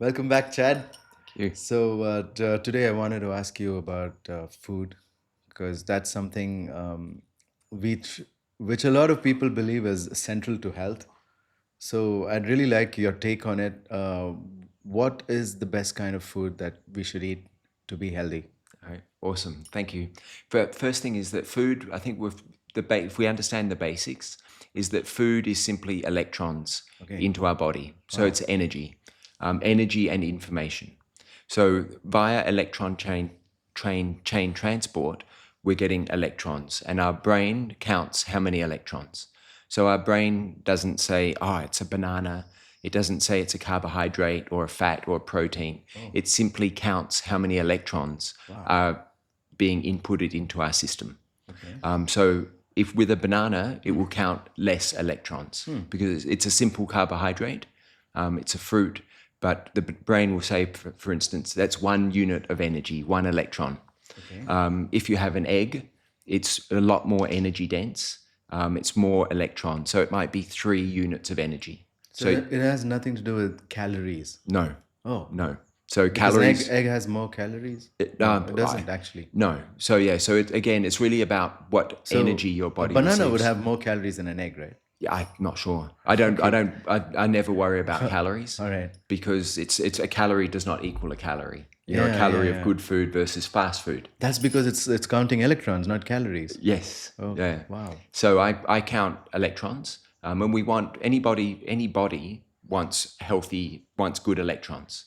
Welcome back, Chad. Thank you. Today I wanted to ask you about food because that's something which a lot of people believe is central to health. So I'd really like your take on it. What is the best kind of food that we should eat to be healthy? All right. Awesome. Thank you. But first thing is that food, I think if we understand the basics, is that food is simply electrons Okay. into our body. So Wow. it's energy and information. So via electron chain transport, we're getting electrons, and our brain counts how many electrons. So our brain doesn't say, "Oh, it's a banana." It doesn't say it's a carbohydrate or a fat or a protein. It simply counts how many electrons are being inputted into our system. Okay. So if with a banana, it will count less electrons because it's a simple carbohydrate. It's a fruit, but the brain will say, for instance, that's 1 unit of energy, 1 electron. Okay. If you have an egg, it's a lot more energy dense. It's more electrons. So it might be 3 units of energy. So it has nothing to do with calories. No, Oh, no. So because calories. egg has more calories. It, No, uh, it doesn't actually. No. So yeah. So again, it's really about what So energy your a body banana would receives. have more calories than an egg, right? Yeah, I'm not sure. I never worry about calories. All right. Because it's a calorie does not equal a calorie. A Yeah, calorie yeah, of yeah. good food versus fast food. That's because it's counting electrons, not calories. Yes. Oh, Yeah. wow. So I count electrons, and we want any body wants good electrons.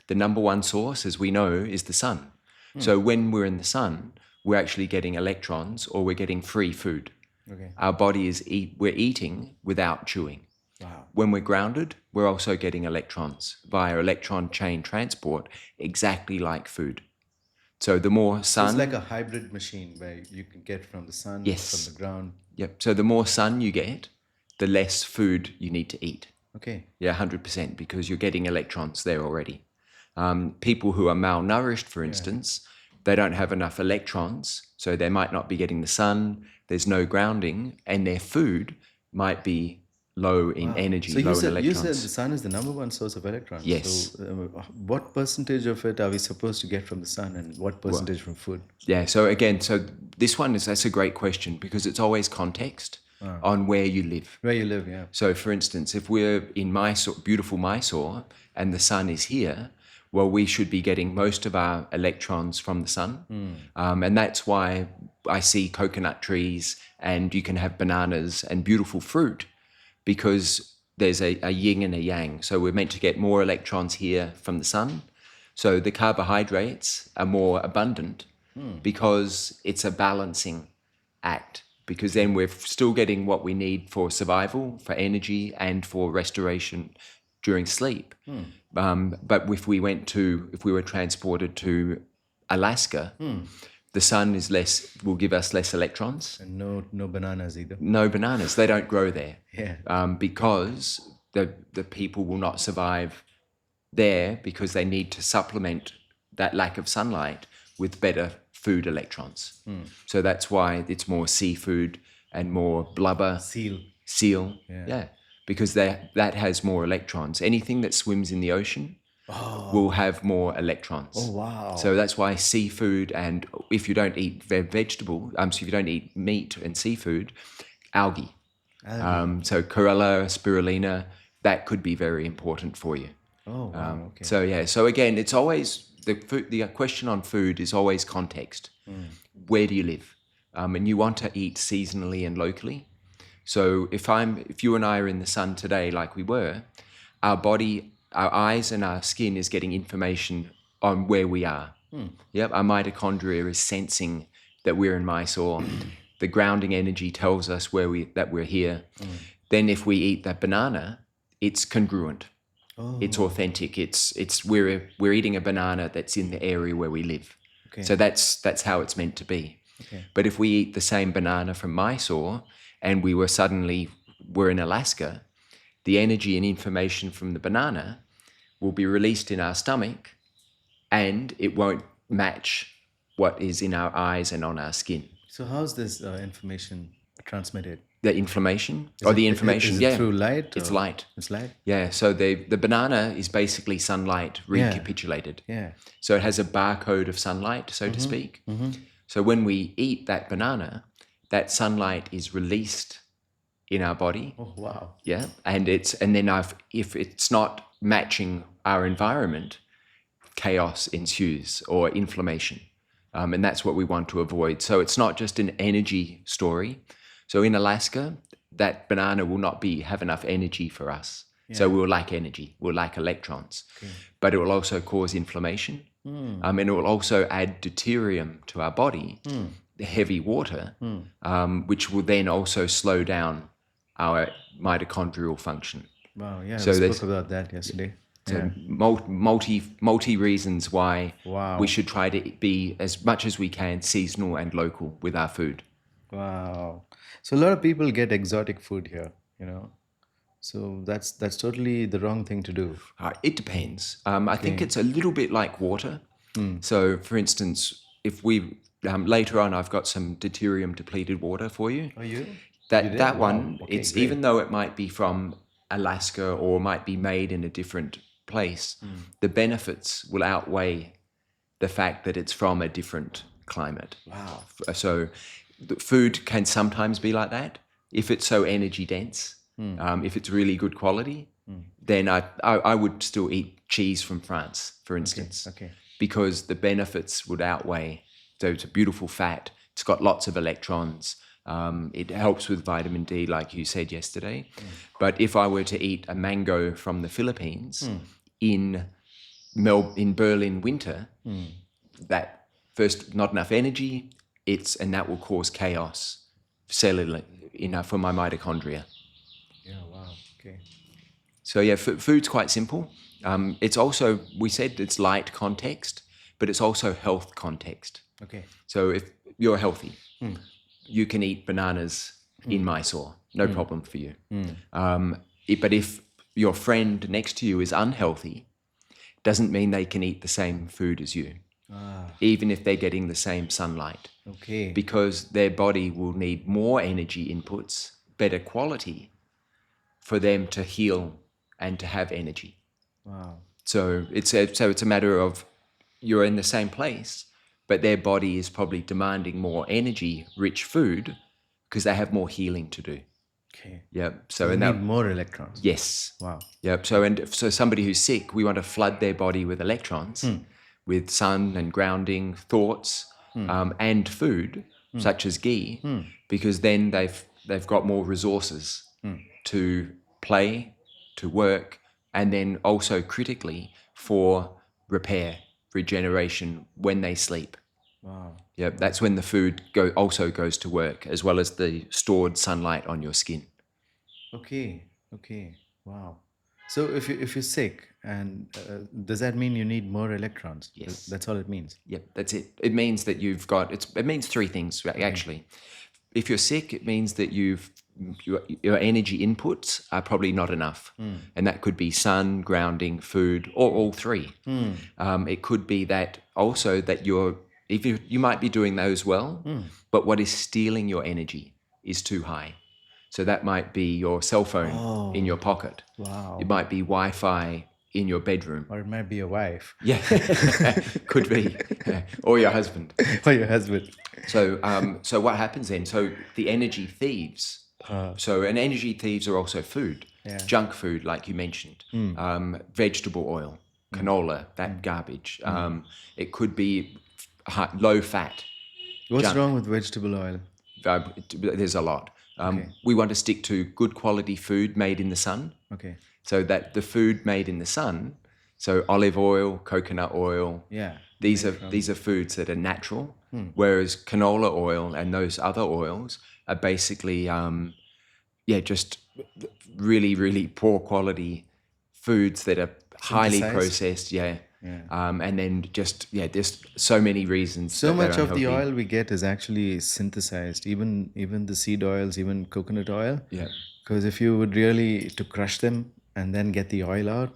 The number one source, as we know, is the sun. So when we're in the sun, we're actually getting electrons, or we're getting free food. Okay. Our body we're eating without chewing. Wow. When we're grounded, we're also getting electrons via electron chain transport, exactly like food. So the more sun, It's like a hybrid machine where you can get from the sun, Yes. from the ground. Yep. So the more sun you get, the less food you need to eat. Okay. Yeah, 100%, because you're getting electrons there already. People who are malnourished, for instance, they don't have enough electrons, so they might not be getting the sun. There's no grounding, and their food might be low in energy, So low in you said electrons. the sun is the number one source of electrons. Yes. So what percentage of it are we supposed to get from the sun, and what percentage from food? Yeah. So again, that's a great question because it's always context on where you live. Where you live, yeah. So, for instance, if we're in Mysore, beautiful Mysore, and the sun is here, well, we should be getting most of our electrons from the sun. And that's why I see coconut trees and you can have bananas and beautiful fruit because there's a yin and a yang. So we're meant to get more electrons here from the sun. So the carbohydrates are more abundant because it's a balancing act. Because then we're still getting what we need for survival, for energy, and for restoration during sleep. But if we were transported to Alaska, the sun will give us less electrons. And no bananas either. No bananas, they don't grow there. Yeah. Because the people will not survive there because they need to supplement that lack of sunlight with better food electrons. So that's why it's more seafood and more blubber. Seal. Yeah. Because that has more electrons. Anything that swims in the ocean will have more electrons. Oh, wow. So that's why seafood, and if you don't eat so if you don't eat meat and seafood, algae. So chlorella, spirulina, that could be very important for you. Oh, wow. Okay. So yeah, so again, it's always the question on food is always context. Where do you live? And you want to eat seasonally and locally. So if you and I are in the sun today, like we were, our body, our eyes and our skin is getting information on where we are. Yep, our mitochondria is sensing that we're in Mysore. The grounding energy tells us that we're here. Then if we eat that banana, it's congruent. It's authentic. We're eating a banana that's in the area where we live. Okay. So that's how it's meant to be. Okay. But if we eat the same banana from Mysore and we're in Alaska, the energy and information from the banana will be released in our stomach and it won't match what is in our eyes and on our skin. So how's this information transmitted? the inflammation or the information. Is it Yeah, through light? it's Or light. it's light? Yeah, so the banana is basically sunlight recapitulated. Yeah. So it has a barcode of sunlight, so to speak. So when we eat that banana, that sunlight is released in our body. Oh, wow. Yeah, and if it's not matching our environment, chaos ensues or inflammation, and that's what we want to avoid. So it's not just an energy story. So in Alaska, that banana will not have enough energy for us. So we'll lack energy, we'll lack electrons, but it will also cause inflammation, and it will also add deuterium to our body, the heavy water, which will then also slow down our mitochondrial function. Wow. Yeah. So we there's spoke about that yesterday. so multi reasons why Wow. we should try to be as much as we can seasonal and local with our food. Wow. So a lot of people get exotic food here, So that's totally the wrong thing to do. It depends. I think it's a little bit like water. So, for instance, if we later on, I've got some deuterium depleted water for you. Oh, you? That Wow. one, Okay, it's great. even though it might be from Alaska or might be made in a different place, the benefits will outweigh the fact that it's from a different climate. Wow. So the food can sometimes be like that. If it's so energy dense, if it's really good quality, then I would still eat cheese from France, for instance, Okay. because the benefits would outweigh. So it's a beautiful fat. It's got lots of electrons. It helps with vitamin D, like you said yesterday. But if I were to eat a mango from the Philippines in Berlin winter, that first not enough energy, and that will cause chaos cellular for my mitochondria. Yeah. Wow. Okay. So yeah, food's quite simple. It's also, we said it's light context, but it's also health context. Okay. So if you're healthy, you can eat bananas in Mysore, no problem for you. But if your friend next to you is unhealthy, doesn't mean they can eat the same food as you, even if they're getting the same sunlight. Okay. Because their body will need more energy inputs, better quality, for them to heal and to have energy. Wow. So it's a matter of you're in the same place, but their body is probably demanding more energy-rich food because they have more healing to do. Okay. Yep. So we need more electrons. Yes. Wow. Yep. So somebody who's sick, we want to flood their body with electrons, with sun and grounding thoughts, and food such as ghee, because then they've got more resources to play, to work, and then also critically for repair, regeneration when they sleep. Wow. Yep. That's when the food also goes to work, as well as the stored sunlight on your skin. Okay. Wow. So if you're sick, and does that mean you need more electrons? Yes. That's all it means. Yep, that's it. It means that it means three things actually. If you're sick, it means that your energy inputs are probably not enough. And that could be sun, grounding, food, or all three. It could be that also that you might be doing those well, but what is stealing your energy is too high. So that might be your cell phone in your pocket. Wow. It might be Wi-Fi in your bedroom. Or it might be your wife. Yeah, could be. Or your husband. Or your husband. So what happens then? So the energy thieves. And energy thieves are also food. Yeah. Junk food, like you mentioned. Vegetable oil, canola, that garbage. It could be low fat. What's wrong with vegetable oil? There's a lot. We want to stick to good quality food made in the sun. Okay. So that the food made in the sun, so olive oil, coconut oil, Yeah. these are foods that are natural, whereas canola oil and those other oils are basically, just really, really poor quality foods that are highly processed. Yeah. And then there's so many reasons. So that they're much of the unhealthy. oil we get is actually synthesized, even the seed oils, even coconut oil. Yeah. Because if you would really to crush them and then get the oil out,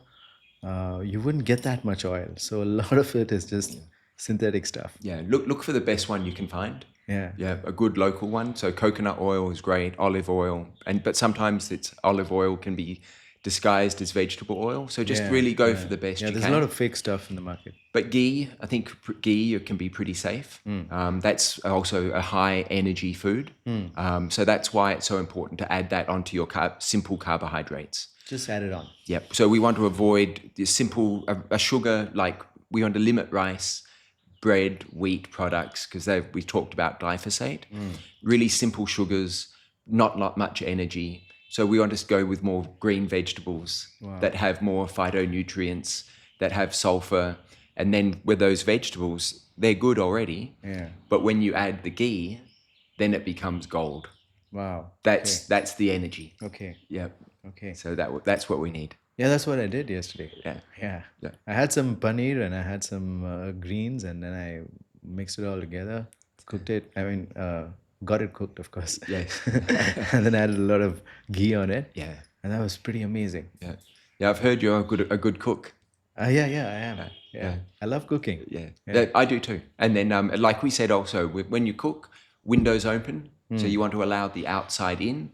you wouldn't get that much oil. So a lot of it is just synthetic stuff. Yeah. Look for the best one you can find. Yeah. Yeah, a good local one. So coconut oil is great, olive oil, but sometimes it's olive oil can be disguised as vegetable oil. So just Yeah. really go Yeah. for the best Yeah. you There's a lot can. of fake stuff in the market. But ghee, I think ghee can be pretty safe. That's also a high energy food. So that's why it's so important to add that onto your simple carbohydrates. Just add it on. Yep. So we want to avoid the simple a sugar, like we want to limit rice, bread, wheat products, because we talked about glyphosate. Really simple sugars, not much energy. So we want to go with more green vegetables that have more phytonutrients, that have sulfur. And then with those vegetables, they're good already. Yeah. But when you add the ghee, then it becomes gold. Wow. That's the energy. Okay. Yep. Okay. So that's what we need. Yeah, that's what I did yesterday. Yeah. Yeah. Yeah. I had some paneer and I had some greens, and then I mixed it all together, cooked it. I mean, got it cooked, of course. Yes. And then added a lot of ghee on it. Yeah. And that was pretty amazing. Yeah. Yeah. I've heard you're a good cook. Yeah, I am. Yeah. yeah. I love cooking. Yeah. I do too. And then, like we said, also when you cook, windows open. So you want to allow the outside in.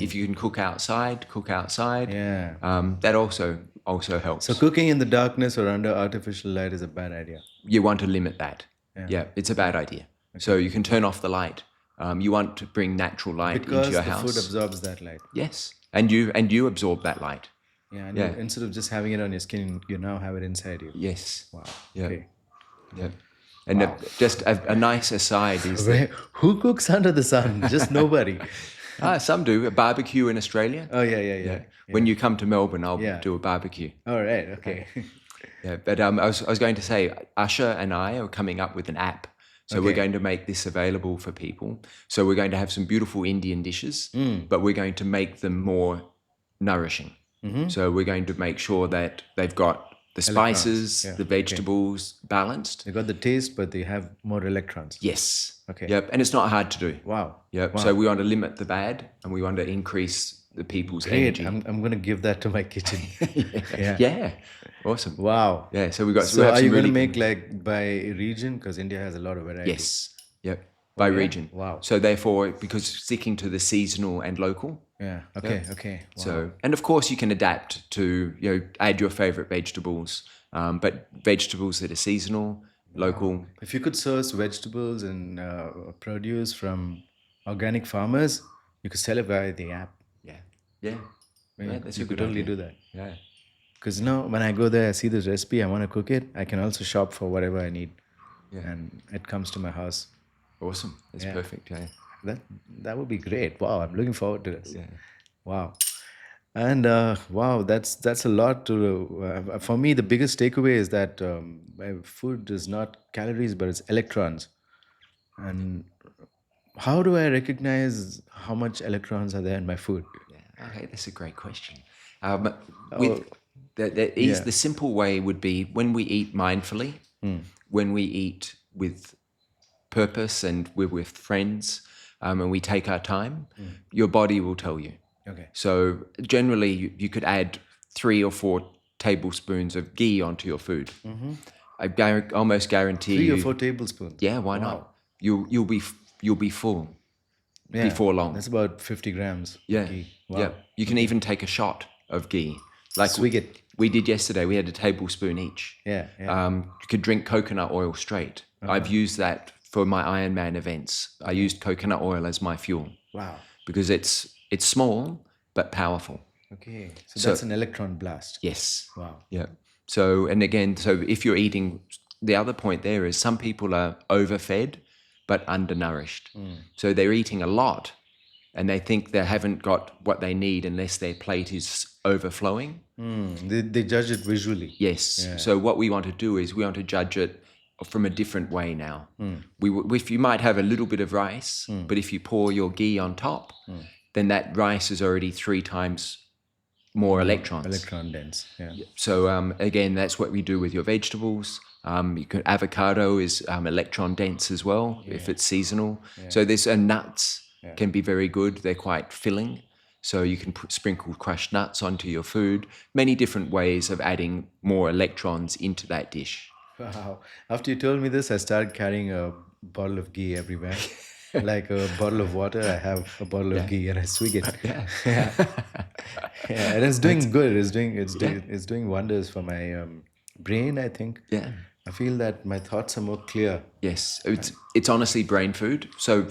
If you can cook outside, cook outside. Yeah. That also helps. So cooking in the darkness or under artificial light is a bad idea. You want to limit that. Yeah, it's a bad idea. So you can turn off the light. You want to bring natural light Because into your the house. food absorbs that light. Yes, and you absorb that light. Yeah, and Yeah. instead of just having it on your skin, you now have it inside you. Yes. Wow. Yeah. Okay. Yeah. And just a nice aside is that, Who cooks under the sun? Just nobody. some do a barbecue in Australia. Oh, yeah. When you come to Melbourne, I'll Yeah. do a barbecue. All right. Okay. Yeah, but I was going to say, Usher and I are coming up with an app. So we're going to make this available for people. So we're going to have some beautiful Indian dishes, but we're going to make them more nourishing. So we're going to make sure that they've got the spices, the vegetables balanced. They got the taste, but they have more electrons. Yes. Okay. Yep. And it's not hard to do. Wow. Yep. Wow. So we want to limit the bad and we want to increase the people's Great. energy. I'm going to give that to my kitchen. Yeah. Yeah. Awesome. Wow. Yeah. So we have So are some you going to really make like by region? Because India has a lot of variety. Yes. Yep. By region. Wow. So therefore, because sticking to the seasonal and local. Yeah. Okay. Okay. Wow. So, and of course you can adapt to, add your favorite vegetables, but vegetables that are seasonal, local. If you could source vegetables and produce from organic farmers, you could sell it via the app. Yeah. Yeah. Yeah, that's You a could good totally idea. do that. Yeah. Because when I go there, I see this recipe, I want to cook it. I can also shop for whatever I need, and it comes to my house. Awesome. That's perfect. Yeah. That would be great. Wow, I'm looking forward to this. Yeah. Wow. And wow, that's a lot to. For me, the biggest takeaway is that food is not calories, but it's electrons. And how do I recognize how much electrons are there in my food? Yeah. Okay, that's a great question. With the simple way would be when we eat mindfully, when we eat with purpose and we're with friends, and we take our time, your body will tell you. Okay. So generally, you could add 3 or 4 tablespoons of ghee onto your food. I almost guarantee 3 you. or 4 tablespoons. Yeah, why not? You'll be full before long. That's about 50 grams. of Yeah, ghee. Wow. yeah. You can even take a shot of ghee, like Swig it. we did yesterday. We had a tablespoon each. Yeah. You could drink coconut oil straight. I've used that for my Ironman events. I used coconut oil as my fuel Wow. because it's small but powerful. Okay. So that's an electron blast. Yes. Wow. Yeah. So, and again, so if you're eating, the other point there is some people are overfed but undernourished. So they're eating a lot and they think they haven't got what they need unless their plate is overflowing. They judge it visually. Yes. So what we want to do is we want to judge it from a different way now. If you might have a little bit of rice, but if you pour your ghee on top, then that rice is already 3 times more electrons. Electron dense. Yeah. So again, that's what we do with your vegetables. Avocado is electron dense as well if it's seasonal. So there's nuts can be very good. They're quite filling. So you can sprinkle crushed nuts onto your food. Many different ways of adding more electrons into that dish. Wow. After you told me this, I started carrying a bottle of ghee everywhere. Like a bottle of water, I have a bottle of Yeah. ghee and I swig it. Yeah. Yeah, yeah, and it's That's doing good. yeah. It's doing wonders for my brain. I think Yeah. I feel that my thoughts are more clear. Yes. It's honestly brain food. So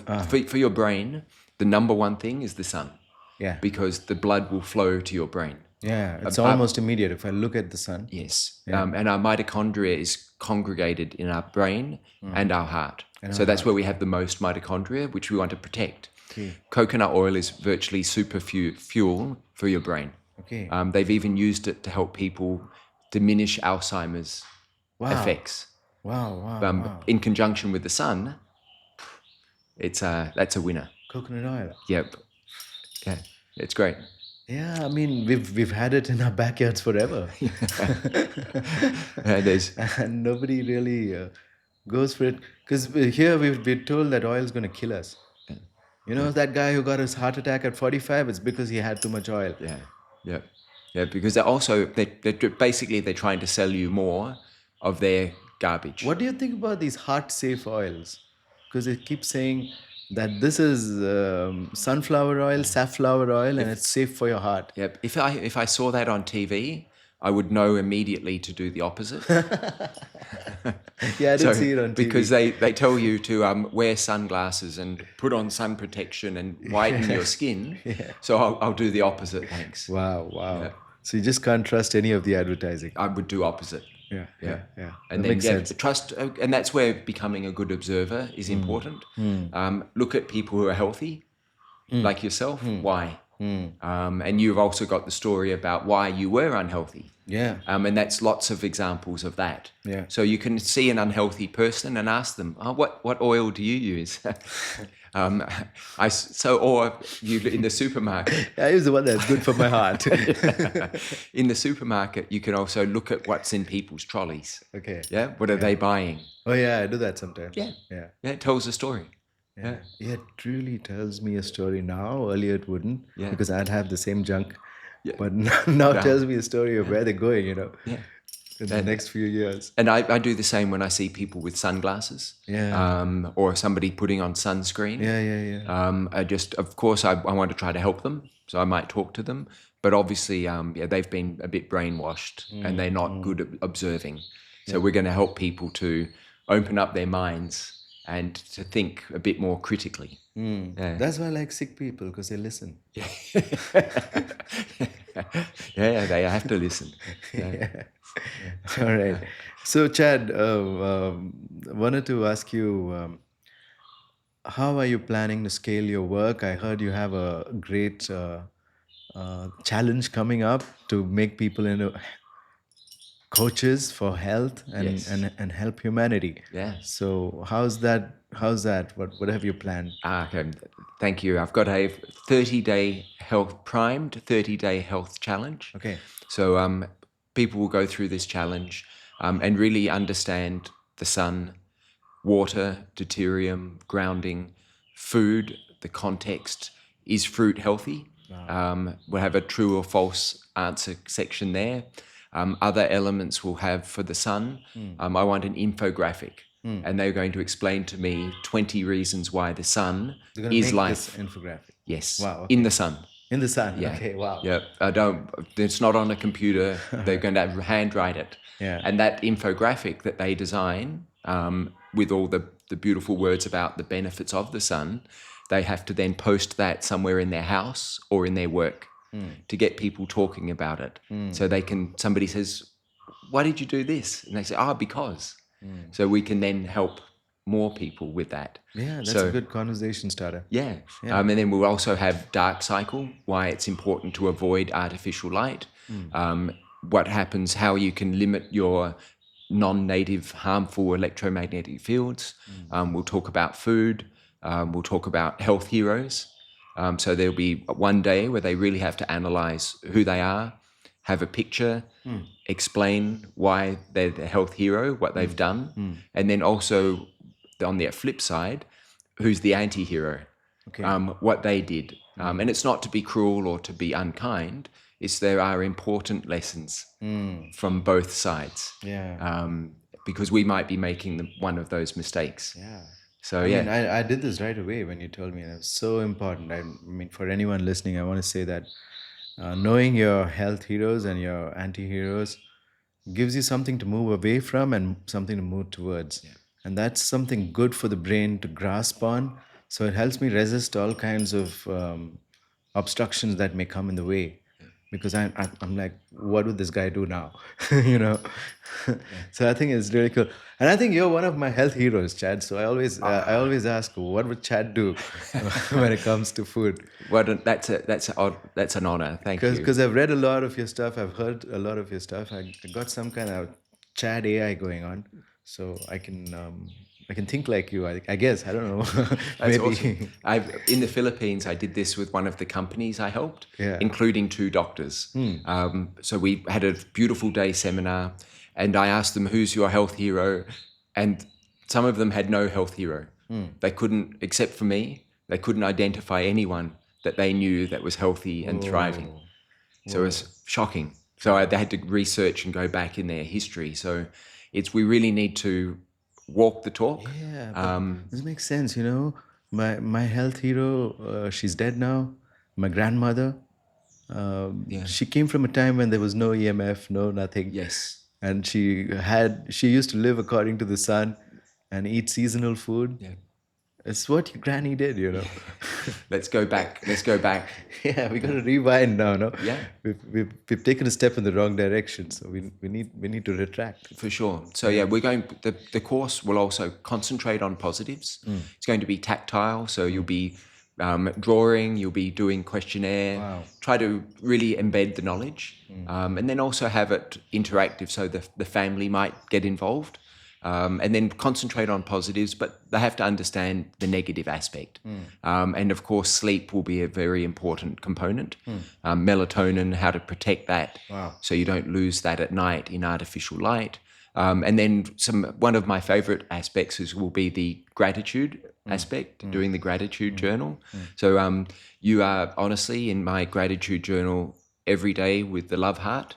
for your brain, the number one thing is the sun Yeah, because the blood will flow to your brain. yeah, it's Our, almost immediate if I look at the sun. yes. Yeah, And our mitochondria is congregated in our brain and our heart. and So our that's where heart. we have the most mitochondria, which we want to protect. Okay, Coconut oil is virtually super fuel for your brain. okay. They've even used it to help people diminish Alzheimer's Wow, effects. wow, wow, wow. In conjunction with the sun, that's a winner. Coconut oil. Yep. Yeah, it's great. Yeah, I mean we've had it in our backyards forever, There's and nobody really goes for it because here we're told that oil is going to kill us. You know that guy who got his heart attack at 45? It's because he had too much oil. yeah, yeah, yeah. Because they're trying to sell you more of their garbage. What do you think about these heart safe oils? Because they keep saying that this is sunflower oil, safflower oil, and it's safe for your heart. Yep. If I saw that on TV, I would know immediately to do the opposite. Yeah, I did So see it on because TV. they tell you to wear sunglasses and put on sun protection and whiten your skin. So I'll do the opposite. Thanks. Wow, wow. Yeah. So you just can't trust any of the advertising. I would do opposite. Yeah, Yeah. yeah, yeah. And That then makes yeah, sense. trust, and that's where becoming a good observer is important. Look at people who are healthy, like yourself. Why? And you've also got the story about why you were unhealthy. Yeah, And that's lots of examples of that. yeah. So you can see an unhealthy person and ask them, oh, what oil do you use? Or you in the supermarket. I use the one that's good for my heart. In the supermarket, you can also look at what's in people's trolleys. Okay. Yeah, what are they buying? Oh yeah, I do that sometimes. Yeah. Yeah. Yeah, it tells a story. Yeah. Yeah, it really tells me a story now. Earlier it wouldn't Yeah. because I'd have the same junk. Yeah. But now it tells me a story of where they're going, Yeah. in the next few years. And I do the same when I see people with sunglasses. Yeah. Or somebody putting on sunscreen. Yeah, yeah, yeah. Of course, I want to try to help them. So I might talk to them. But obviously, they've been a bit brainwashed and they're not good at observing. So we're going to help people to open up their minds and to think a bit more critically. Yeah. That's why I like sick people because they listen. Yeah, they have to listen. Yeah. All right. So, Chad, wanted to ask you, how are you planning to scale your work? I heard you have a great challenge coming up to make people into coaches for health and, Yes. and help humanity. Yeah. So, how's that? How's that? What have you planned? Okay, thank you. I've got a 30-day primed 30-day health challenge. Okay. So people will go through this challenge and really understand the sun, water, deuterium, grounding, food, the context. Is fruit healthy? We'll have a true or false answer section there. Other elements we'll have for the sun. I want an infographic. And they're going to explain to me 20 reasons why the sun They're gonna is make life. this infographic Yes, Wow, in the sun. in the sun. Yeah. Okay. Wow. Yeah, I don't. It's not on a computer. They're going to handwrite it. Yeah. And that infographic that they design with all the beautiful words about the benefits of the sun, they have to then post that somewhere in their house or in their work to get people talking about it. So they can. Somebody says, "Why did you do this?" And they say, "Oh, because." So we can then help more people with that. Yeah, that's So- a good conversation starter. Yeah. And then we'll also have dark cycle, why it's important to avoid artificial light, what happens, how you can limit your non-native harmful electromagnetic fields. We'll talk about food. We'll talk about health heroes. So there'll be one day where they really have to analyze who they are, have a picture, explain why they're the health hero, what they've done, and then also on the flip side, who's the anti-hero, Okay. what they did. And it's not to be cruel or to be unkind, it's there are important lessons from both sides. Yeah. Because we might be making one of those mistakes. Yeah. So I mean, yeah, I did this right away when you told me, and it was so important. I mean, for anyone listening, I want to say that knowing your health heroes and your anti heroes gives you something to move away from and something to move towards. And that's something good for the brain to grasp on. So it helps me resist all kinds of obstructions that may come in the way. Because I'm like, what would this guy do now? you know? So I think it's really cool. And I think you're one of my health heroes, Chad. So I always ask, what would Chad do when it comes to food? that's an honor. Thank you. Because I've read a lot of your stuff, I've heard a lot of your stuff. I got some kind of chat AI going on, so I can think like you. I guess I don't know. That's awesome. Maybe. In the Philippines, I did this with one of the companies I helped, Yeah. including 2 doctors. So we had a beautiful day seminar, and I asked them, "Who's your health hero?" And some of them had no health hero. They couldn't, except for me, they couldn't identify anyone that they knew that was healthy and thriving. So it was shocking. So they had to research and go back in their history. So we really need to walk the talk. Yeah, but this makes sense. My health hero, she's dead now. My grandmother. She came from a time when there was no EMF, no nothing. Yes. And she used to live according to the sun and eat seasonal food. Yeah. It's what your granny did. Let's go back. Let's go back. Yeah, we got to rewind now, no? Yeah. We've taken a step in the wrong direction, so we need to retract. For sure. So yeah, we're going. The course will also concentrate on positives. It's going to be tactile, so you'll be drawing, you'll be doing questionnaire. Wow. Try to really embed the knowledge, and then also have it interactive, so the family might get involved. And then concentrate on positives, but they have to understand the negative aspect. And of course, sleep will be a very important component. Melatonin, how to protect that, so you don't lose that at night in artificial light. And then one of my favorite aspects will be the gratitude aspect, doing the gratitude journal. So you are honestly in my gratitude journal every day with the love heart.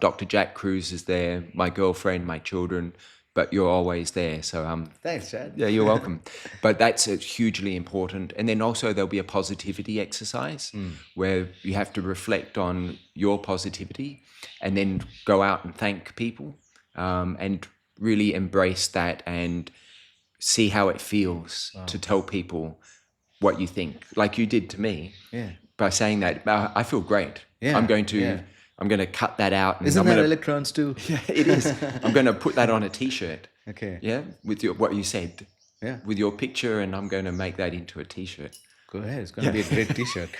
Dr. Jack Cruz is there, my girlfriend, my children, but you're always there. So Thanks, Chad. yeah, you're welcome. But that's hugely important. And then also there'll be a positivity exercise where you have to reflect on your positivity and then go out and thank people and really embrace that and see how it feels to tell people what you think, like you did to me. Yeah. By saying that, I feel great. Yeah, I'm going to yeah. cut that out. And Isn't I'm that gonna, electrons too? Yeah, it is. I'm going to put that on a T-shirt. Okay. Yeah, with what you said. Yeah. With your picture, and I'm going to make that into a T-shirt. Go ahead. It's going to be a great T-shirt.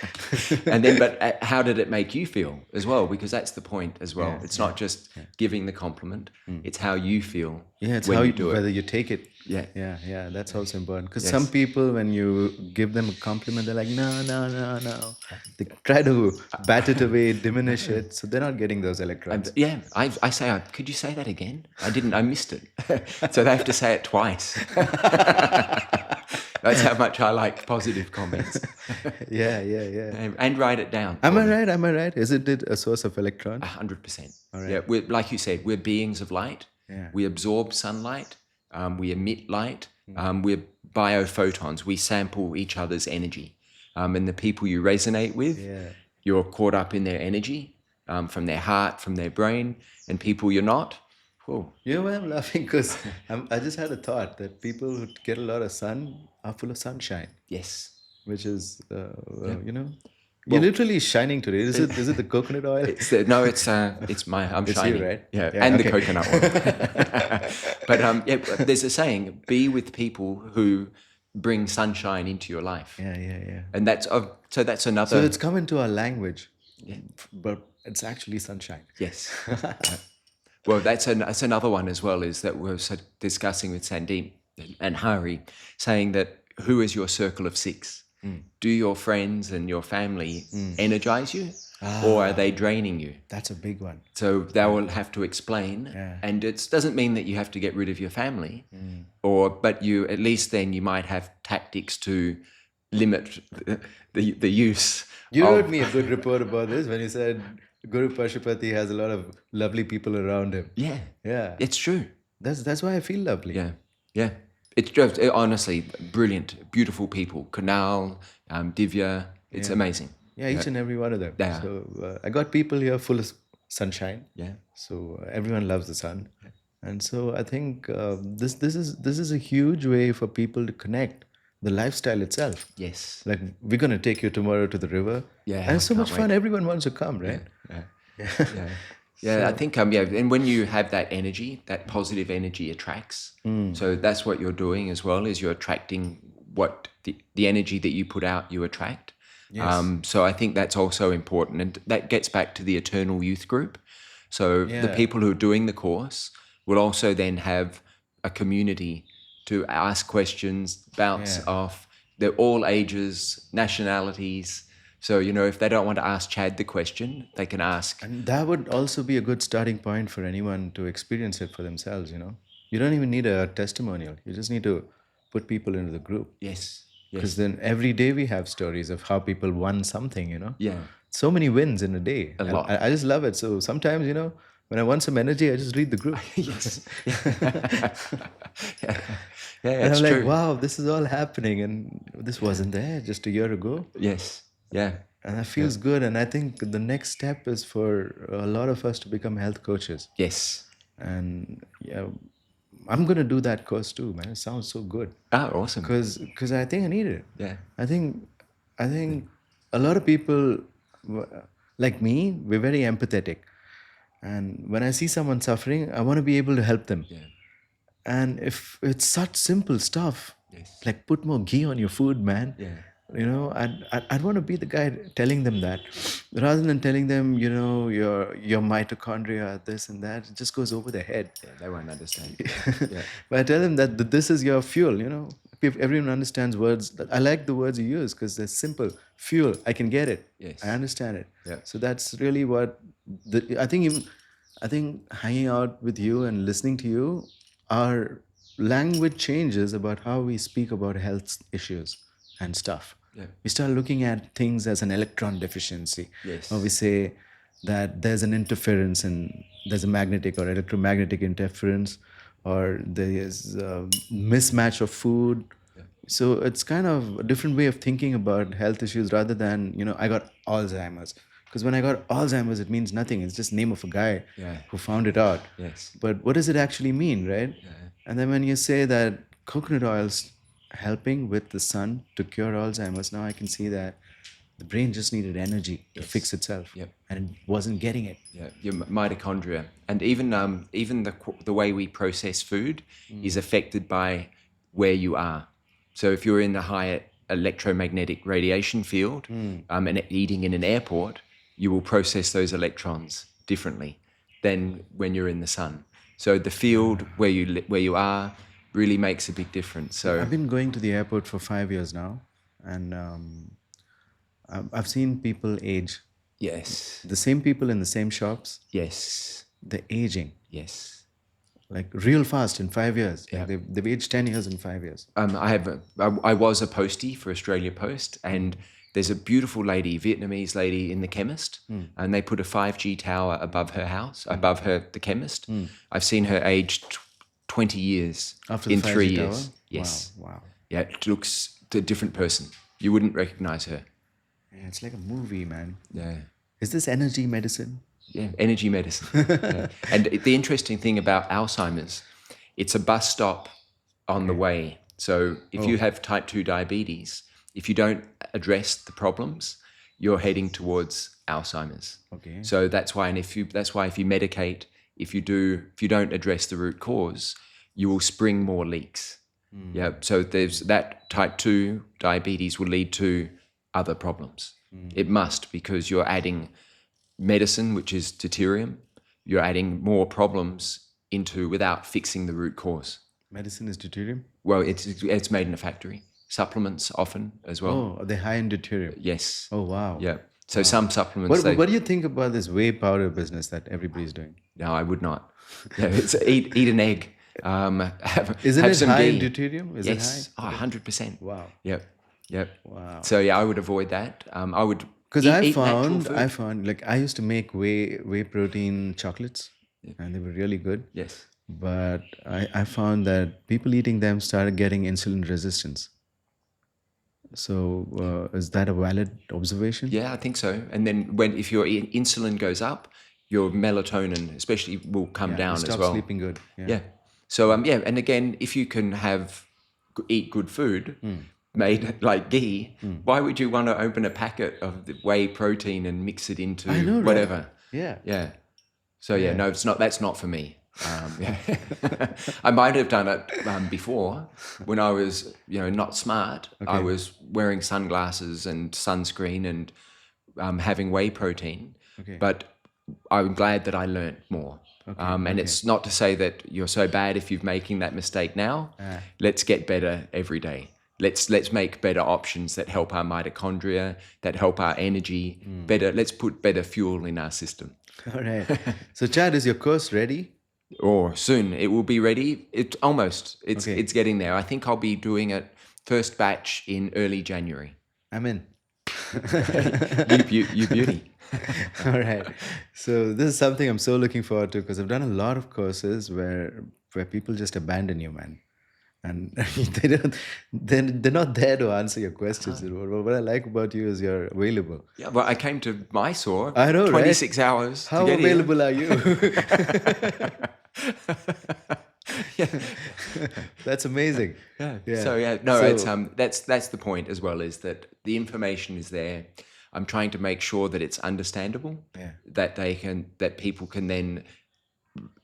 And then, but how did it make you feel as well? Because that's the point as well. It's not just giving the compliment; it's how you feel. Yeah, it's when how you do whether it. you take it. Yeah. Yeah. That's also important. Because Yes. some people, when you give them a compliment, they're like, no. They try to bat it away, diminish it, so they're not getting those electrons. Yeah, I say, could you say that again? I missed it. So they have to say it twice. That's how much I like positive comments. Yeah. And write it down. Am I right? Am I right? Isn't it a source of electrons? 100%. All right. Yeah, like you said, we're beings of light. Yeah. We absorb sunlight. We emit light. We're biophotons. We sample each other's energy. And the people you resonate with, you're caught up in their energy, from their heart, from their brain. And people you're not, whoa. You know why I'm laughing? Because I just had a thought that people who get a lot of sun are full of sunshine, Yes. which is, you're literally shining today. Is it the coconut oil? I'm shining. you, right? Yeah, Yeah, and okay. the coconut oil. But there's a saying: be with people who bring sunshine into your life. Yeah. And that's another. So it's come into our language, but it's actually sunshine. Yes. Well, that's another one as well. Is that we're discussing with Sandeep and Hari, saying that who is your circle of six? Do your friends and your family energize you, or are they draining you? That's a big one. So they will have to explain, and it doesn't mean that you have to get rid of your family, but you at least then you might have tactics to limit the use. You wrote me a good report about this when you said Guru Pashupati has a lot of lovely people around him. Yeah, Yeah. it's true. That's why I feel lovely. Yeah. It's just honestly brilliant, beautiful people. Kunal, Divya, it's Yeah. amazing. Yeah, each and every one of them. They are. So I got people here full of sunshine. Yeah. So everyone loves the sun, and so I think this is a huge way for people to connect the lifestyle itself. Yes. Like we're gonna take you tomorrow to the river, Yeah, and I it's so can't much fun. wait. Everyone wants to come, Yeah, right? yeah, Yeah. yeah, yeah. I So think yeah, and when you have that energy, that positive energy attracts. So that's what you're doing as well. Is you're attracting what the energy that you put out, you attract. yes, So I think that's also important, and that gets back to the Eternal Youth Group. So the yeah, people who are doing the course will also then have a community to ask questions, bounce yeah. off. They're all ages, nationalities. So, if they don't want to ask Chad the question, they can ask. And that would also be a good starting point for anyone to experience it for themselves. You don't even need a testimonial. You just need to put people into the group. Yes, Because yes, then every day we have stories of how people won something. yeah, So many wins in a day. a And lot. I just love it. So sometimes, when I want some energy, I just read the group. Yes, yeah, yeah, yeah, And it's I'm like, true. wow, this is all happening. And this wasn't there just a year ago. Yes, yeah, And that yeah, feels good. And I think the next step is for a lot of us to become health coaches. yes. And yeah, I'm going to do that course too, man. It sounds so good. Oh, awesome. Because I think I need it. Yeah, I think I think a lot of people like me, we're very empathetic, and when I see someone suffering, I want to be able to help them. yeah, And if it's such simple stuff, yes, like put more ghee on your food, man. yeah, I'd want to be the guy telling them that, rather than telling them, your mitochondria are this and that. It just goes over their head. yeah. They won't understand. Yeah, But I tell them that this is your fuel. If everyone understands words, I like the words you use because they're simple. Fuel, I can get it. I yes, understand it. yeah, So that's really what I think hanging out with you and listening to you, our language changes about how we speak about health issues and stuff. yeah, We start looking at things as an electron deficiency, or we yes, say that there's an interference and there's a magnetic or electromagnetic interference, or there is a mismatch of food. yeah, So it's kind of a different way of thinking about health issues, rather than, I got Alzheimer's. Because when I got Alzheimer's, it means nothing. It's just name of a guy yeah, who found it out. yes, But what does it actually mean, right? yeah, And then when you say that coconut oil's helping with the sun to cure Alzheimer's, now I can see that the brain just needed energy to fix yes, itself, yep. and it wasn't getting it. Yeah, your mitochondria, and even the way we process food is affected by where you are. So if you're in the high electromagnetic radiation field, and eating in an airport, you will process those electrons differently than when you're in the sun. So the field where you are really makes a big difference. So I've been going to the airport for 5 years now, and I've seen people age. yes, The same people in the same shops, yes, they're aging yes. like real fast in 5 years. Yeah. Like they've aged 10 years in 5 years. I was a postie for Australia Post, and there's a beautiful lady, Vietnamese lady in the chemist, and they put a 5G tower above her house, above the chemist. I've seen her age 20 years After the in 3 5G years. tower? Yes. Wow. Yeah, it looks a different person. You wouldn't recognize her. Yeah, it's like a movie, man. Yeah. Is this energy medicine? Yeah, energy medicine. Yeah. And the interesting thing about Alzheimer's, it's a bus stop on the way. So if you have type 2 diabetes, if you don't address the problems, you're heading towards Alzheimer's. Okay. So that's why, that's why if you medicate, if you don't address the root cause, you will spring more leaks. Yeah. So there's that type 2 diabetes will lead to other problems. It must, because you're adding medicine, which is deuterium, you're adding more problems into without fixing the root cause. Medicine is deuterium? Well, it's made in a factory. Supplements often as well. Oh, they're high in deuterium. Yes. Oh, wow. Yeah. So some supplements. What do you think about this whey powder business that everybody's doing? No, I would not. Yeah, it's eat an egg. Isn't have it some high in ghee. deuterium? Is Yes. it high? Oh, 100%. Wow. Yep. Yep. Wow. So yeah, I would avoid that. I would Because eat natural food. I found like I used to make whey protein chocolates, and they were really good. Yes. but I found that people eating them started getting insulin resistance. So is that a valid observation? Yeah, I think so. And then if your insulin goes up, your melatonin especially will come Yeah, you down as stop well. sleeping good. Yeah. Yeah. So yeah, and again, if you can eat good food made like ghee, why would you want to open a packet of the whey protein and mix it I into know, right? whatever? Yeah. Yeah. So yeah, Yeah. no, it's not. That's not for me. Yeah. I might have done it before when I was, not smart. I Okay. was wearing sunglasses and sunscreen and having whey protein, Okay. but I'm glad that I learnt more. Okay. And Okay. it's not to say that you're so bad if you're making that mistake now. Ah. Let's get better every day. Let's make better options that help our mitochondria, that help our energy better. Let's put better fuel in our system. All right. So, Chad, is your course ready? Or soon it will be ready. It's almost. It's Okay. it's getting there. I think I'll be doing it first batch in early January. I'm in. You beauty. All right. So this is something I'm so looking forward to because I've done a lot of courses where people just abandon you, man. And they don't they're not there to answer your questions. What I like about you is you're available. Yeah, but I came to Mysore I know, right? 26 hours to How get here. available are you? Yeah. That's amazing. Yeah. Yeah. So yeah, no, So- it's that's the point as well, is that the information is there. I'm trying to make sure that it's understandable, Yeah. that people can then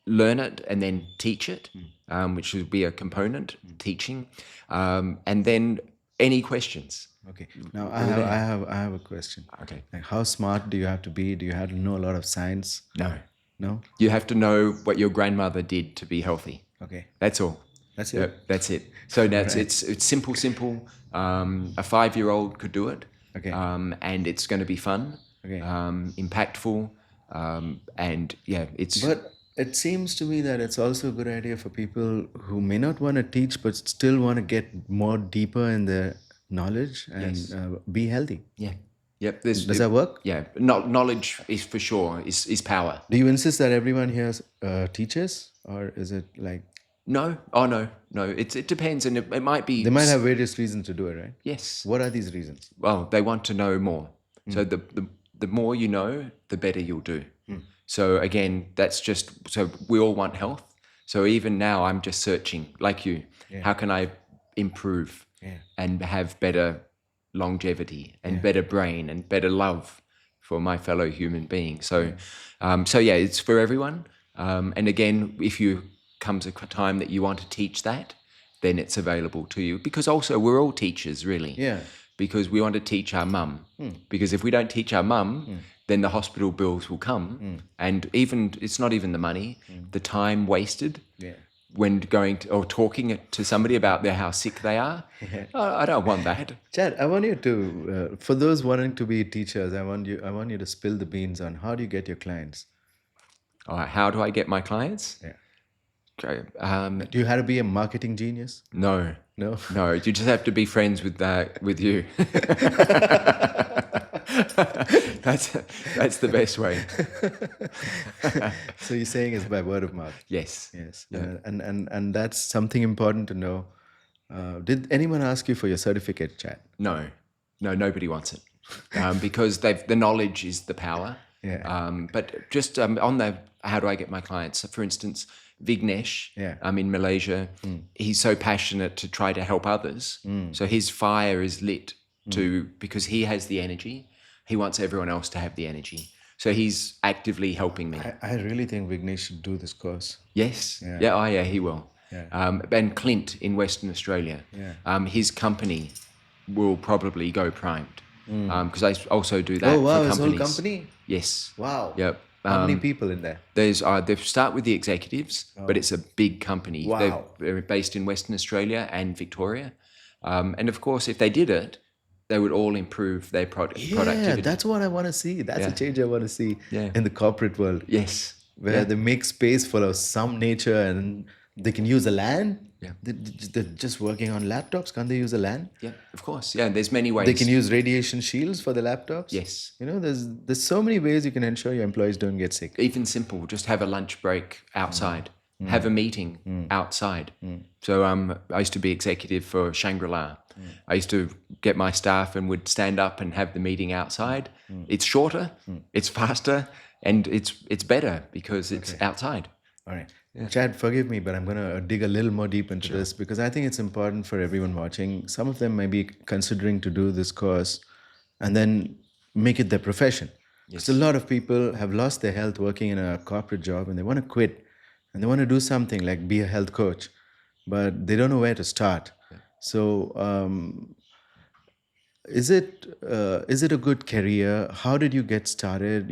learn it and then teach it, which would be a component, teaching, and then any questions. Okay. Now I have a question. Okay. Like, how smart do you have to be? Do you have to know a lot of science? No, No? you have to know what your grandmother did to be healthy. Okay. That's all. That's Yeah, it. that's it. So that's it's simple. A 5-year-old could do it. Okay. And it's going to be fun. Okay. Impactful. And yeah, it's But it seems to me that it's also a good idea for people who may not want to teach but still want to get more deeper in their knowledge and Yes. be healthy. yeah, yep. Does that work? Yeah, knowledge is for sure is power. Do you insist that everyone here teaches, or is it like No, no. It depends, and it might be. they might have various reasons to do it, right? Yes. What are these reasons? Well, they want to know more. So the more you know, the better you'll do. So again, that's just so we all want health. So even now, I'm just searching, like you. How can I improve Yeah. and have better longevity and better brain and better love for my fellow human beings? So yeah, it's for everyone. And again, if you comes a time that you want to teach that, then it's available to you. Because also we're all teachers, really. Yeah. Because we want to teach our mum. Because if we don't teach our mum, then the hospital bills will come. And even it's not even the money, the time wasted Yeah. when going to, or talking to somebody about how sick they are. I don't want that. Chad, I want you to, for those wanting to be teachers, I want you to spill the beans on how do you get your clients. All right, how do I get my clients? Yeah. Okay. Do you have to be a marketing genius? No. No. No, you just have to be friends with you. That's the best way. So you're saying it's by word of mouth. Yes. Yes. And that's something important to know. Did anyone ask you for your certificate, Chad? No, nobody wants it because the knowledge is the power. Yeah. But just on the how do I get my clients? So for instance, Vignesh, Yeah. in Malaysia, he's so passionate to try to help others. So his fire is lit because he has the energy. He wants everyone else to have the energy. So he's actively helping me. I really think Vignesh should do this course. Yes. Yeah. Oh, yeah. He will. Yeah. And Clint in Western Australia. Yeah. His company will probably go primed because I also do that Oh, wow. for His whole companies. company? Yes. Wow. Yep. How many people in there? There's they start with the executives, but it's a big company. Wow. They're based in Western Australia and Victoria, and of course, if they did it, they would all improve their Yeah, productivity. that's what I want to see. That's a change I want to see Yeah. in the corporate world. Yes. Where they make space for some nature and they can use a LAN. Yeah. They're just working on laptops. Can't they use a LAN? Yeah, of course. Yeah, there's many ways. They can use radiation shields for the laptops. Yes. There's so many ways you can ensure your employees don't get sick. Even simple, just have a lunch break outside. have a meeting outside. So I used to be executive for Shangri-La. I used to get my staff and would stand up and have the meeting outside. It's shorter, it's faster, and it's better because it's outside. All right. Chad, forgive me, but I'm going to dig a little more deep into this because I think it's important for everyone watching. Some of them may be considering to do this course and then make it their profession. Because a lot of people have lost their health working in a corporate job and they want to quit and they want to do something like be a health coach, but they don't know where to start. So, is it a good career? How did you get started?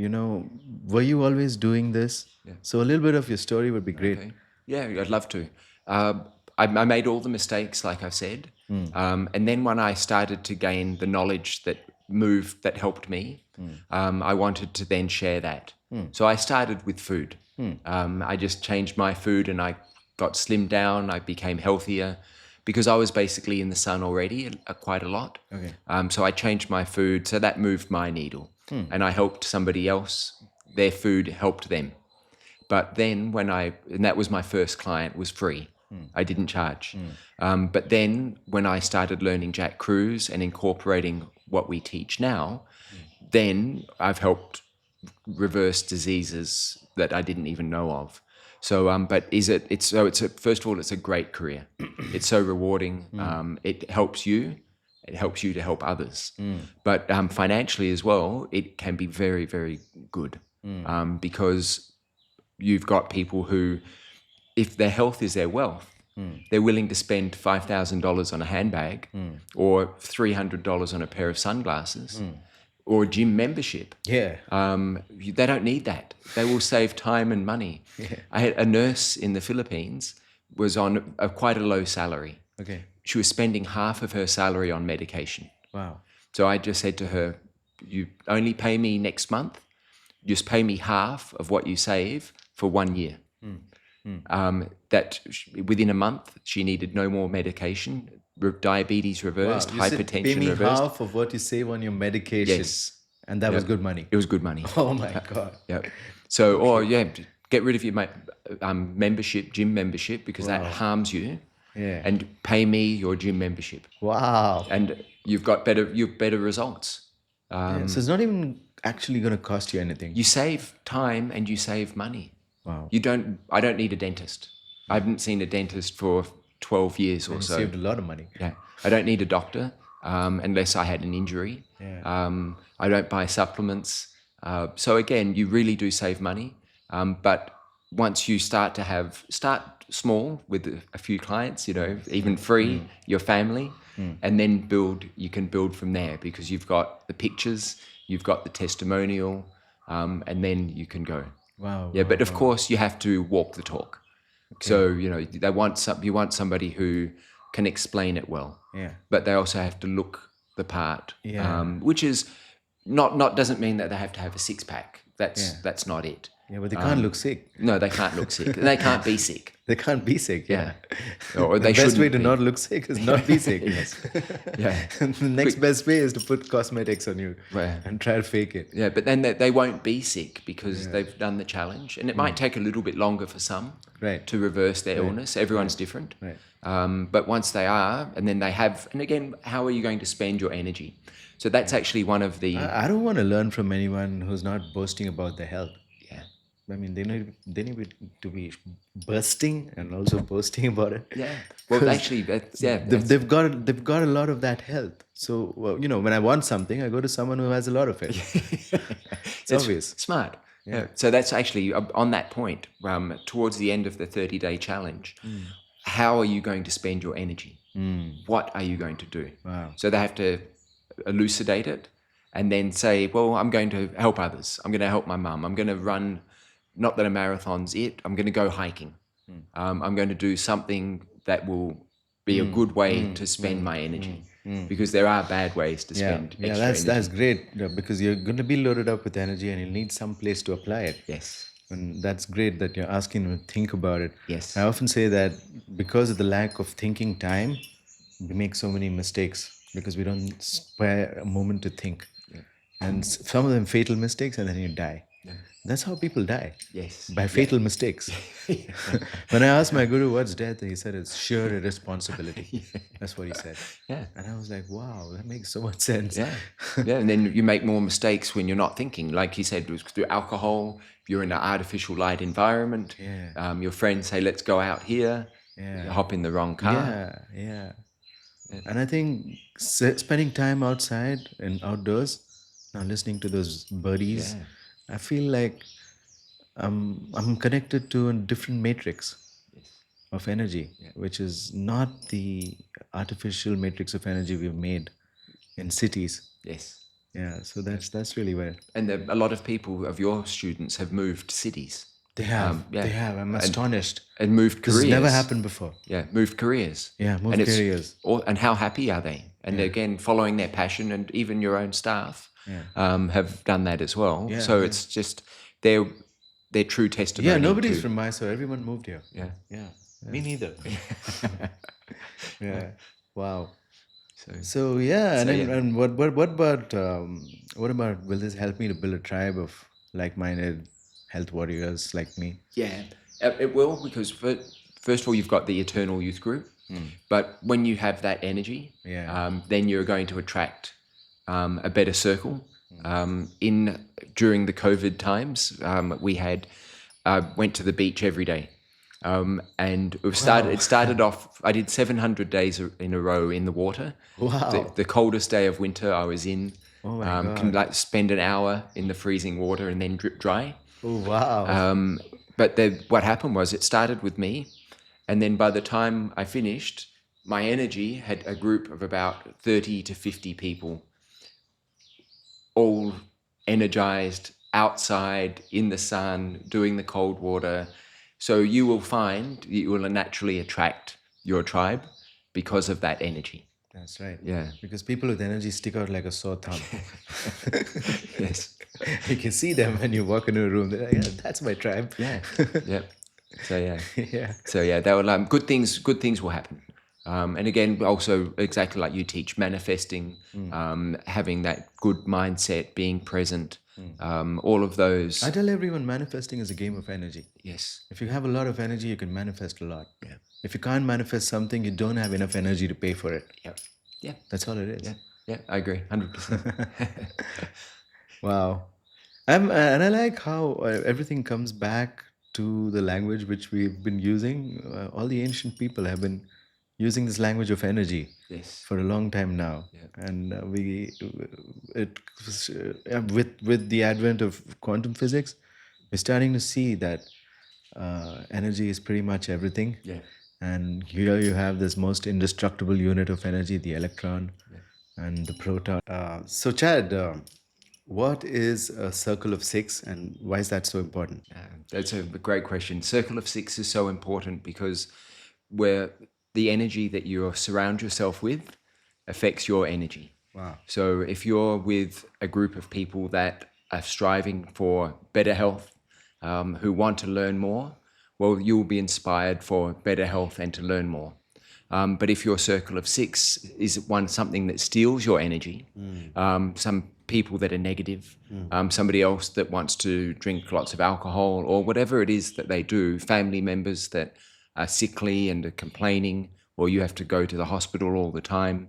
Were you always doing this? So a little bit of your story would be great. Okay. Yeah, I'd love to. I made all the mistakes, like I've said, and then when I started to gain the knowledge that helped me, I wanted to then share that. So I started with food. I just changed my food, and I got slimmed down. I became healthier because I was basically in the sun already quite a lot. Okay. So I changed my food, so that moved my needle, and I helped somebody else. Their food helped them. But then and that was my first client, was free. I didn't charge. But then when I started learning Jack Cruz and incorporating what we teach now, then I've helped reverse diseases that I didn't even know of. So, first of all, it's a great career. It's so rewarding. It helps you. It helps you to help others. But financially as well, it can be very, very good because you've got people who, if their health is their wealth, they're willing to spend $5,000 on a handbag or $300 on a pair of sunglasses or a gym membership. Yeah. They don't need that. They will save time and money. Yeah. I had a nurse in the Philippines, was on quite a low salary. Okay. She was spending half of her salary on medication. Wow. So I just said to her, you only pay me next month, just pay me half of what you save for 1 year. Within a month, she needed no more medication, diabetes reversed, You said, hypertension pay me reversed. half of what you save on your medication. Yes. And that was good money. It was good money. Oh my God. Yeah. So, get rid of your membership, gym membership, because that harms you. Yeah. And pay me your gym membership. Wow. And you've better results. So it's not even actually going to cost you anything. You save time and you save money. Wow. I don't need a dentist. I haven't seen a dentist for 12 years or You so. saved a lot of money. Yeah. I don't need a doctor unless I had an injury. Yeah. I don't buy supplements. So again, you really do save money. But once you start small with a few clients, even free, your family, and then you can build from there because you've got the pictures, you've got the testimonial, and then you can go. Wow. Yeah, but of course you have to walk the talk. Okay. So, you want somebody who can explain it well. Yeah. But they also have to look the part. Yeah. Which is doesn't mean that they have to have a six-pack. That's not it. Yeah, but they can't look sick. No, they can't look sick. They can't be sick. They can't be sick. Yeah. Or the they best way to be. not look sick is not be sick. Yes. Yeah. The next best way is to put cosmetics on you and try to fake it. Yeah, but then they won't be sick because they've done the challenge, and it might take a little bit longer for some to reverse their illness. Everyone's different. Right. But once they are, and then they have, and again, how are you going to spend your energy? So that's actually one of the. I don't want to learn from anyone who's not boasting about their health. Yeah. I mean, they need to be bursting and also boasting about it. Yeah. Well, actually, they've got a lot of that health. So when I want something, I go to someone who has a lot of it. It's obvious. Smart. Yeah. So that's actually on that point. Towards the end of the 30-day challenge, how are you going to spend your energy? What are you going to do? Wow. So they have to elucidate it, and then say, well, I'm going to help others. I'm going to help my mum. I'm going to run. Not that a marathon's it. I'm going to go hiking. I'm going to do something that will be a good way to spend my energy because there are bad ways to spend extra energy. That's great because you're going to be loaded up with energy and you'll need some place to apply it. Yes. And that's great that you're asking them to think about it. Yes. I often say that because of the lack of thinking time, we make so many mistakes because we don't spare a moment to think. Yeah. And some of them fatal mistakes and then you die. Yeah. That's how people die, Yes. by Yeah. fatal mistakes. When I asked my guru what's death, he said it's sheer irresponsibility. That's what he said. Yeah. And I was like, wow, that makes so much sense. Yeah. Yeah. And then you make more mistakes when you're not thinking. Like he said, it was through alcohol, you're in an artificial light environment. Yeah. Your friends say, let's go out here. You Yeah. hop in the wrong car. Yeah. Yeah. And I think spending time outside and outdoors, now listening to those birdies, Yeah. I feel like I'm connected to a different matrix Yes. of energy, which is not the artificial matrix of energy we've made in cities. Yes. Yeah, so that's really where And a lot of people of your students have moved cities. they have. Yeah. They have. I'm astonished. And moved This careers. has never happened before. Yeah, moved careers. Yeah, moved And it's careers. and how happy are they? And again, following their passion, and even your own staff have done that as well. Yeah, So yeah. it's just their true testimony. Yeah, nobody's to- from Mysore. Everyone moved here. Yeah. Yeah. Me neither. Yeah. Wow. So So yeah, and So, then, yeah. and what about will this help me to build a tribe of like-minded health warriors like me? yeah, it will, because first of all, you've got the eternal youth group, but when you have that energy, Yeah. then you're going to attract a better circle. During the COVID times, we had went to the beach every day. And it started off, I did 700 days in a row in the water. Wow. The coldest day of winter I was in. Oh my God. Can like spend an hour in the freezing water and then drip dry. Oh wow. But what happened was it started with me. And then by the time I finished, my energy had a group of about 30 to 50 people, all energized outside in the sun, doing the cold water. So you will find you will naturally attract your tribe because of that energy. That's right. Yeah. Because people with energy stick out like a sore thumb. Yes. You can see them when you walk into a room. They're like, yeah, that's my tribe. Yeah. Yeah. So yeah. Yeah. So yeah, they will. Good things. Good things will happen. And again, also exactly like you teach, manifesting, having that good mindset, being present, all of those. I tell everyone manifesting is a game of energy. Yes. If you have a lot of energy, you can manifest a lot. Yeah. If you can't manifest something, you don't have enough energy to pay for it. Yeah. Yeah. That's all it is. Yeah. Yeah. I agree. 100%. Wow. And I like how everything comes back to the language which we've been using. All the ancient people have been using this language of energy Yes. for a long time now. And with the advent of quantum physics, we're starting to see that energy is pretty much everything. Yeah. And here you have this most indestructible unit of energy, the electron and the proton. So, Chad, what is a circle of six and why is that so important? That's a great question. Circle of six is so important because where the energy that you surround yourself with affects your energy. Wow. So if you're with a group of people that are striving for better health, who want to learn more, well, you'll be inspired for better health and to learn more. But if your circle of six is something that steals your energy, some people that are negative, somebody else that wants to drink lots of alcohol or whatever it is that they do, family members that are sickly and are complaining, or you have to go to the hospital all the time,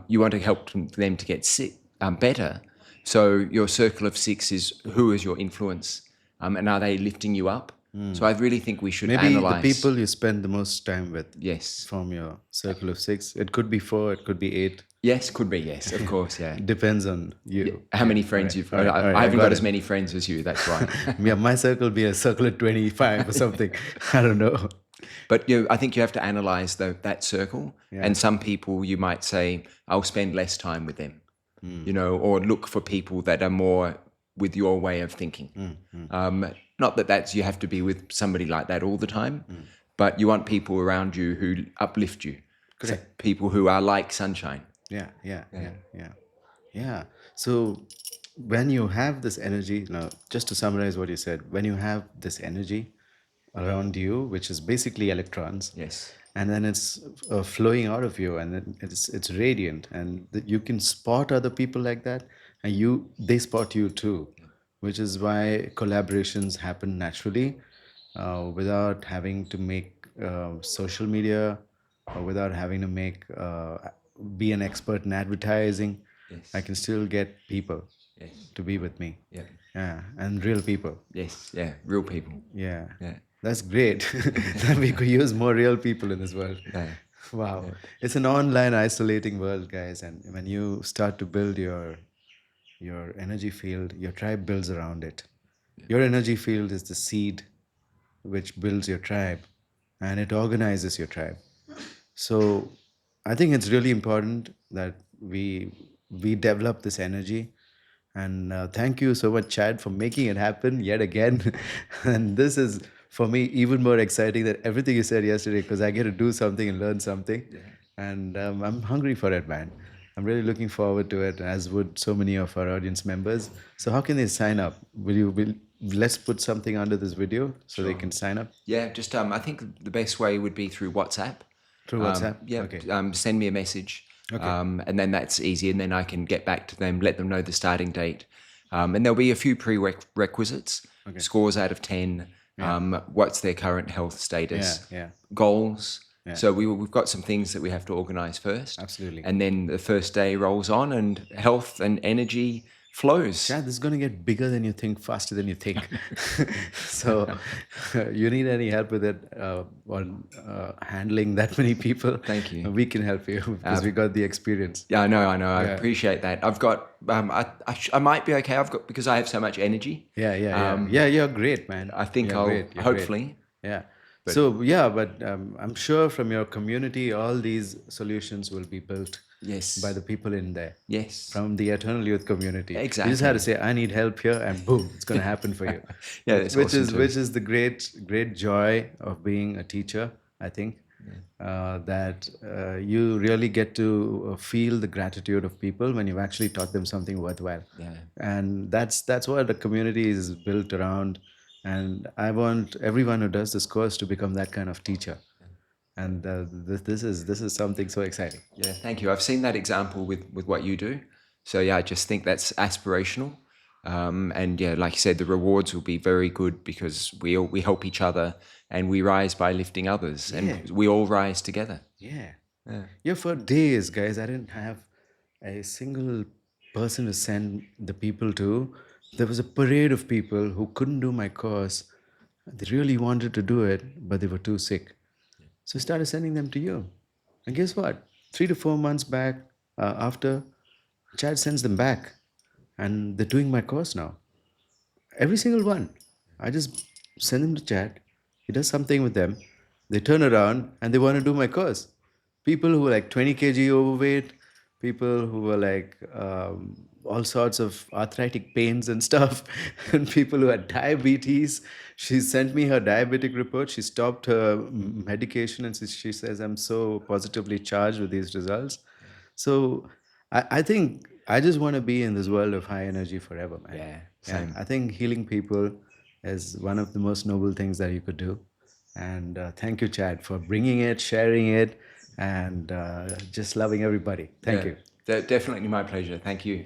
you want to help them to get sick, better. So your circle of six is who is your influence, and are they lifting you up? So I really think we should Maybe analyze. the people you spend the most time with. Yes. From your circle of six. It could be 4, it could be 8. Yes, could be. Yes, of course. Yeah. Depends on you. How many friends you've? All right, I haven't got got it. as many friends as you. That's right. Yeah, my circle will be a circle of 25 or something. I don't know. But I think you have to analyze that circle. And some people you might say, I'll spend less time with them, or look for people that are more with your way of thinking. Not that you have to be with somebody like that all the time, but you want people around you who uplift you. Correct. So people who are like sunshine. Yeah. So when you have this energy, now just to summarize what you said, when you have this energy around you, which is basically electrons, Yes. and then it's flowing out of you, and then it's radiant, and you can spot other people like that, and they spot you too. which is why collaborations happen naturally without having to make social media or without having to make be an expert in advertising. I Yes. can still get people Yes. to be with me. Yep. Yeah, and real people. Yes. Yeah. Real people. Yeah, Yeah. that's great. That we could use more real people in this world. Yeah. Wow, Yeah. it's an online isolating world, guys, and when you start to build your energy field, your tribe builds around it. Your energy field is the seed which builds your tribe, and it organizes your tribe. So I think it's really important that we develop this energy. And thank you so much, Chad, for making it happen yet again. And this is for me even more exciting than everything you said yesterday because I get to do something and learn something. Yeah. And I'm hungry for it, man. I'm really looking forward to it, as would so many of our audience members. So how can they sign up? Will let's put something under this video so they Sure. can sign up Yeah. Just I think the best way would be through WhatsApp. through WhatsApp? Yeah. Okay. Send me a message. Okay. And then that's easy, and then I can get back to them, let them know the starting date, and there'll be a few prerequisites: Okay. scores out of 10, Yeah. what's their current health Yeah. status, Yeah. goals. Yeah. So we've got some things that we have to organize first, Absolutely. and then the first day rolls on, and health and energy flows. Chad, this is going to get bigger than you think, faster than you think. So, you need any help with it on handling that many people? Thank you. We can help you because we got the experience. Yeah, I know. I Yeah. appreciate that. I've got, I might be okay. I've got, because I have so much energy. Yeah. You're great, man. I think You're I'll great. You're hopefully. great. Yeah. So yeah, but I'm sure from your community, all these solutions will be built Yes. by the people in there. Yes. From the Eternal Youth community. You just Exactly. had to say, "I need help here," and boom, it's going to happen for you. Yeah, that's which awesome is too. which is the great joy of being a teacher. I think that you really get to feel the gratitude of people when you've actually taught them something worthwhile. Yeah. And that's what the community is built around. And I want everyone who does this course to become that kind of teacher. And this is something so exciting. Yeah. Thank you. I've seen that example with what you do. So yeah, I just think that's aspirational. And yeah, like you said, the rewards will be very good because we help each other and we rise by lifting others, Yeah. and we all rise together. Yeah. Yeah, for days, guys, I didn't have a single person to send the people to. There was a parade of people who couldn't do my course. They really wanted to do it, but they were too sick. So I started sending them to you. And guess what? 3 to 4 months back, after, Chad sends them back. And they're doing my course now. Every single one. I just send them to chat. He does something with them. They turn around and they want to do my course. People who were like 20 kg overweight, people who were like all sorts of arthritic pains and stuff, and people who had diabetes. She sent me her diabetic report. She stopped her medication and she says, "I'm so positively charged with these results." So I think I just want to be in this world of high energy forever, man. Yeah. Yeah, Same. I think healing people is one of the most noble things that you could do. And thank you, Chad, for bringing it, sharing it, and just loving everybody. Thank Yeah. you. Definitely my pleasure. Thank you.